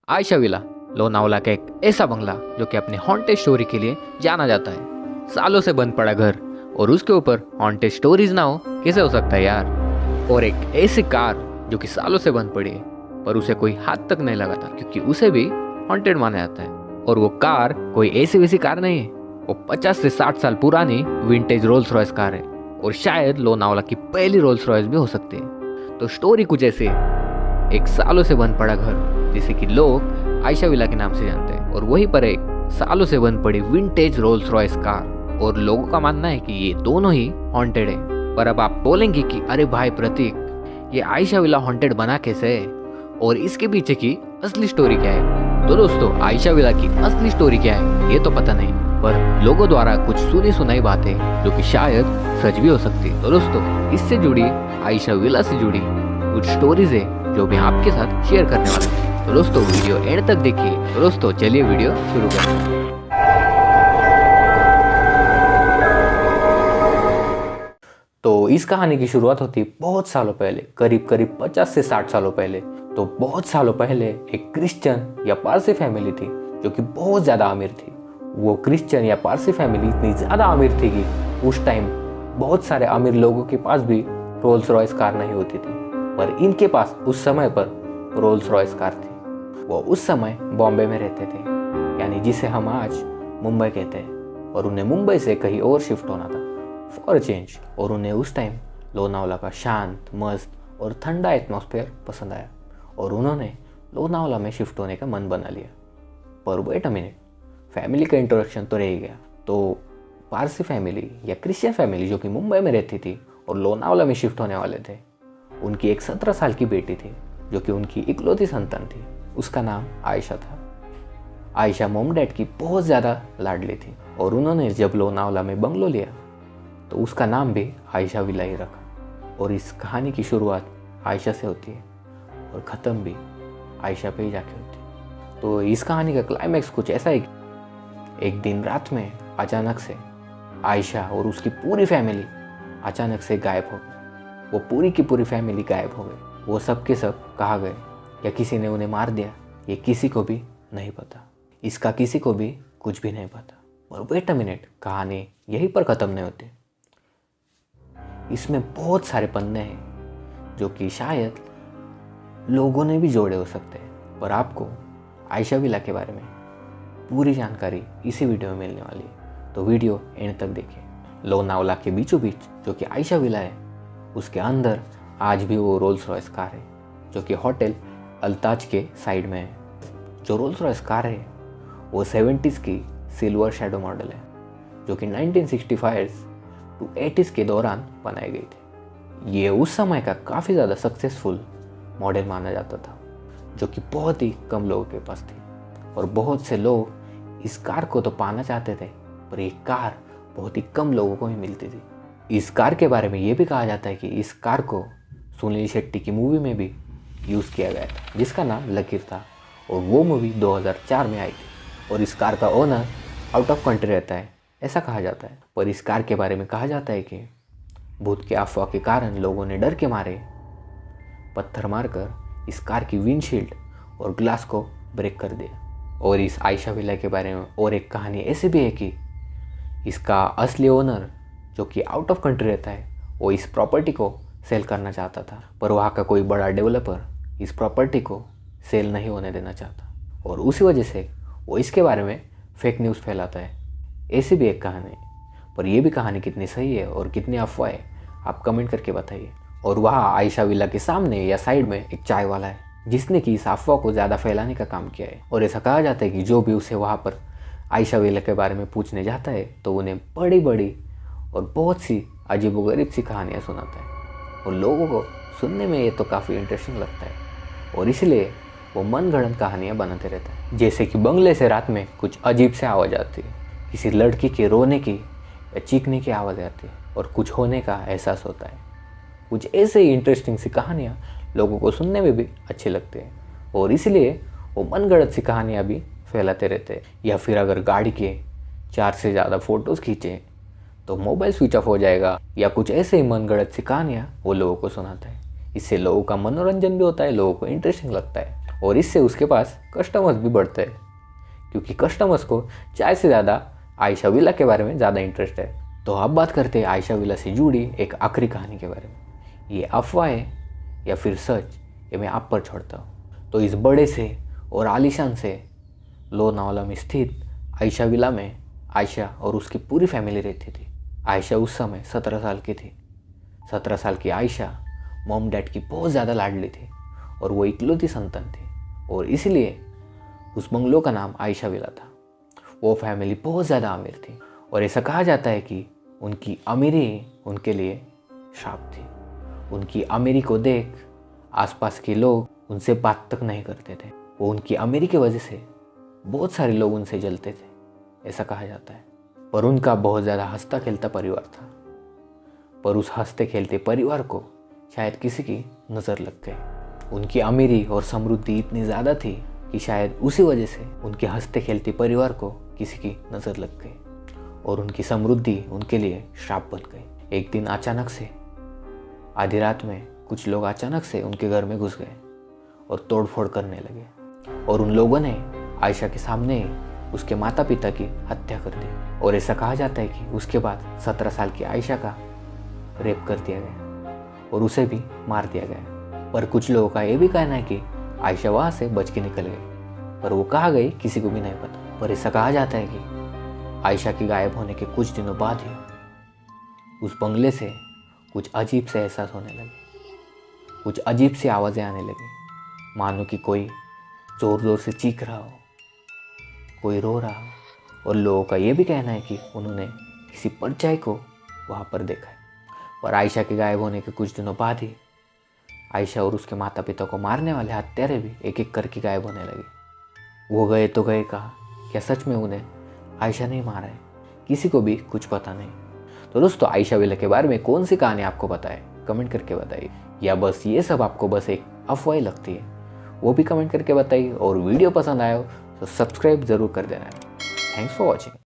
Ayesha villa Lonavala का एक ऐसा बंगला जो कि अपनी हॉन्टेड स्टोरी के लिए जाना जाता है। सालों से बंद पड़ा घर और उसके ऊपर हॉन्टेड स्टोरीज ना हो कैसे हो सकता है यार। और एक ऐसी कार जो कि सालों से बंद पड़ी है पर उसे कोई हाथ तक नहीं लगाता क्योंकि उसे भी हॉन्टेड माना जाता है। और वो कार कोई ऐसी वैसी कार नहीं है, वो 50 से 60 साल पुरानी विंटेज रोल्स रॉयस कार है और शायद लोनावला की पहली रोल्स रॉयस भी हो सकती है। तो स्टोरी कुछ ऐसी है, एक सालों से बंद पड़ा घर जिसे कि लोग आयशा विला के नाम से जानते हैं और वहीं पर एक सालों से बंद पड़ी विंटेज रोल्स रॉयस कार और लोगों का मानना है कि ये दोनों ही हॉन्टेड है। पर अब आप बोलेंगे कि अरे भाई प्रतीक, ये आयशा विला हॉन्टेड बना कैसे है और इसके पीछे की असली स्टोरी क्या है। तो दोस्तों, आयशा विला की असली स्टोरी क्या है ये तो पता नहीं, पर लोगों द्वारा कुछ सुनी सुनाई बातें जो कि शायद सच भी हो सकती है। तो दोस्तों, इससे जुड़ी आयशा विला से जुड़ी कुछ स्टोरीज है जो मैं आपके साथ शेयर करने वाला हूँ। तो दोस्तों, वीडियो एंड तक देखिए। तो दोस्तों, चलिए वीडियो शुरू करते हैं। तो इस कहानी की शुरुआत होती है बहुत सालों पहले, करीब 50 से 60 सालों पहले। तो बहुत सालों पहले एक क्रिश्चियन या पारसी फैमिली थी जो कि बहुत ज़्यादा अमीर थी। वो क्रिश्चियन या पारसी फैमिली इतनी ज़्यादा अमीर थी कि उस टाइम बहुत सारे अमीर लोगों के पास भी रोल्स रॉयस कार नहीं होती थी, पर इनके पास उस समय पर रोल्स रॉयस कार थी। वो उस समय बॉम्बे में रहते थे, यानी जिसे हम आज मुंबई कहते हैं, और उन्हें मुंबई से कहीं और शिफ्ट होना था फॉर चेंज। और उन्हें उस टाइम लोनावला का शांत, मस्त और ठंडा एटमॉस्फेयर पसंद आया और उन्होंने लोनावला में शिफ्ट होने का मन बना लिया। पर वेट अ मिनट, फैमिली का इंट्रोडक्शन तो रह गया। तो पारसी फैमिली या क्रिश्चियन फैमिली जो कि मुंबई में रहती थी और लोनावला में शिफ्ट होने वाले थे, उनकी एक 17 साल की बेटी थी जो कि उनकी इकलौती संतान थी। उसका नाम आयशा था। आयशा मॉम डैड की बहुत ज़्यादा लाडली थी और उन्होंने जब लोनावला में बंगलो लिया तो उसका नाम भी आयशा विला ही रखा। और इस कहानी की शुरुआत आयशा से होती है और ख़त्म भी आयशा पे ही जाके होती है। तो इस कहानी का क्लाइमैक्स कुछ ऐसा है कि एक दिन रात में अचानक से आयशा और उसकी पूरी फैमिली अचानक से गायब हो गई। वो पूरी की पूरी फैमिली गायब हो गई। वो सब के सब कहाँ गए या किसी ने उन्हें मार दिया, ये किसी को भी नहीं पता। इसका किसी को भी कुछ भी नहीं पता। और वेट अ मिनट, कहानी यहीं पर ख़त्म नहीं होती। इसमें बहुत सारे पन्ने हैं जो कि शायद लोगों ने भी जोड़े हो सकते हैं, पर आपको आयशा विला के बारे में पूरी जानकारी इसी वीडियो में मिलने वाली है। तो वीडियो एंड तक देखिए। लोनावला के बीचों बीच जो कि आयशा विला है, उसके अंदर आज भी वो रोल्स रॉयस कार है जो कि होटल अल्ताज के साइड में है। जो रोल्स रॉयस कार है वो 70s की सिल्वर शैडो मॉडल है जो कि 1965 टू 80s के दौरान बनाई गई थी। ये उस समय का काफ़ी ज़्यादा सक्सेसफुल मॉडल माना जाता था जो कि बहुत ही कम लोगों के पास थी और बहुत से लोग इस कार को तो पाना चाहते थे, पर ये कार बहुत ही कम लोगों को ही मिलती थी। इस कार के बारे में ये भी कहा जाता है कि इस कार को सुनील शेट्टी की मूवी में भी यूज़ किया गया था जिसका नाम लकीर था और वो मूवी 2004 में आई थी। और इस कार का ओनर आउट ऑफ कंट्री रहता है ऐसा कहा जाता है। पर इस कार के बारे में कहा जाता है कि भूत के अफवाह के कारण लोगों ने डर के मारे पत्थर मारकर इस कार की विंडशील्ड और ग्लास को ब्रेक कर दिया। और इस आयशा विला के बारे में और एक कहानी ऐसी भी है कि इसका असली ओनर जो कि आउट ऑफ कंट्री रहता है, वो इस प्रॉपर्टी को सेल करना चाहता था, पर वहाँ का कोई बड़ा डेवलपर इस प्रॉपर्टी को सेल नहीं होने देना चाहता और उसी वजह से वो इसके बारे में फेक न्यूज़ फैलाता है। ऐसी भी एक कहानी है, पर यह भी कहानी कितनी सही है और कितनी अफवाह है आप कमेंट करके बताइए। और वहाँ आयशा विला के सामने या साइड में एक चाय वाला है जिसने कि इस अफवाह को ज़्यादा फैलाने का काम किया है। और ऐसा कहा जाता है कि जो भी उसे वहाँ पर आयशा विला के बारे में पूछने जाता है तो उन्हें बड़ी बड़ी और बहुत सी अजीबोगरीब सी कहानियाँ सुनाता है और लोगों को सुनने में ये तो काफ़ी इंटरेस्टिंग लगता है और इसलिए वो मनगढ़ंत कहानियाँ बनाते रहता है। जैसे कि बंगले से रात में कुछ अजीब से आवाज़ आती है, किसी लड़की के रोने की या चीखने की आवाज़ आती है और कुछ होने का एहसास होता है। कुछ ऐसे ही इंटरेस्टिंग सी कहानियाँ लोगों को सुनने में भी अच्छी लगती हैं और इसलिए वो मनगढ़ंत सी कहानियाँ भी फैलाते रहते हैं। या फिर अगर गाड़ी के 4 से ज़्यादा फ़ोटोज़ खींचे तो मोबाइल स्विच ऑफ हो जाएगा, या कुछ ऐसे ही मनगढ़ंत सी कहानियाँ वो लोगों को सुनाता है। इससे लोगों का मनोरंजन भी होता है, लोगों को इंटरेस्टिंग लगता है और इससे उसके पास कस्टमर्स भी बढ़ते हैं, क्योंकि कस्टमर्स को चाय से ज़्यादा आयशा विला के बारे में ज़्यादा इंटरेस्ट है। तो अब बात करते हैं आयशा विला से जुड़ी एक आखिरी कहानी के बारे में। ये अफवाह है या फिर सच, ये मैं आप पर छोड़ता हूँ। तो इस बड़े से और आलीशान से लोनावाला में स्थित आयशा विला में आयशा और उसकी पूरी फैमिली रहती थी। आयशा उस समय 17 साल की थी। 17 साल की आयशा मॉम डैड की बहुत ज़्यादा लाडली थी और वो इकलौती संतान थी, और इसलिए उस बंगलो का नाम आयशा विला था। वो फैमिली बहुत ज़्यादा अमीर थी और ऐसा कहा जाता है कि उनकी अमीरी उनके लिए श्राप थी। उनकी अमीरी को देख आसपास के लोग उनसे बात तक नहीं करते थे। वो उनकी अमीरी की वजह से बहुत सारे लोग उनसे जलते थे, ऐसा कहा जाता है। पर उनका बहुत ज़्यादा हंसता खेलता परिवार था, पर उस हंसते खेलते परिवार को शायद किसी की नज़र लग गई। उनकी अमीरी और समृद्धि इतनी ज़्यादा थी कि शायद उसी वजह से उनके हंसते खेलते परिवार को किसी की नज़र लग गई और उनकी समृद्धि उनके लिए श्राप बन गई। एक दिन अचानक से आधी रात में कुछ लोग अचानक से उनके घर में घुस गए और तोड़फोड़ करने लगे, और उन लोगों ने आयशा के सामने उसके माता पिता की हत्या कर दी। और ऐसा कहा जाता है कि उसके बाद 17 साल की आयशा का रेप कर दिया गया और उसे भी मार दिया गया। पर कुछ लोगों का ये भी कहना है कि आयशा वहाँ से बच के निकल गई, पर वो कहाँ गई किसी को भी नहीं पता। पर ऐसा कहा जाता है कि आयशा के गायब होने के कुछ दिनों बाद ही उस बंगले से कुछ अजीब से एहसास होने लगे, कुछ अजीब सी आवाज़ें आने लगी, मानो कि कोई ज़ोर ज़ोर से चीख रहा हो, कोई रो रहा हो। और लोगों का ये भी कहना है कि उन्होंने किसी परछाई को वहाँ पर देखा है। और आयशा के गायब होने के कुछ दिनों बाद ही आयशा और उसके माता पिता को मारने वाले हत्यारे भी एक एक करके गायब होने लगे। वो गए तो गए कहाँ, क्या सच में उन्हें आयशा नहीं मारा है? किसी को भी कुछ पता नहीं। तो दोस्तों, आयशा विला के बारे में कौन सी कहानी आपको पता है, कमेंट करके बताइए। या बस ये सब आपको बस एक अफवाह लगती है, वो भी कमेंट करके बताइए। और वीडियो पसंद आया हो तो सब्सक्राइब ज़रूर कर देना। Thanks for watching.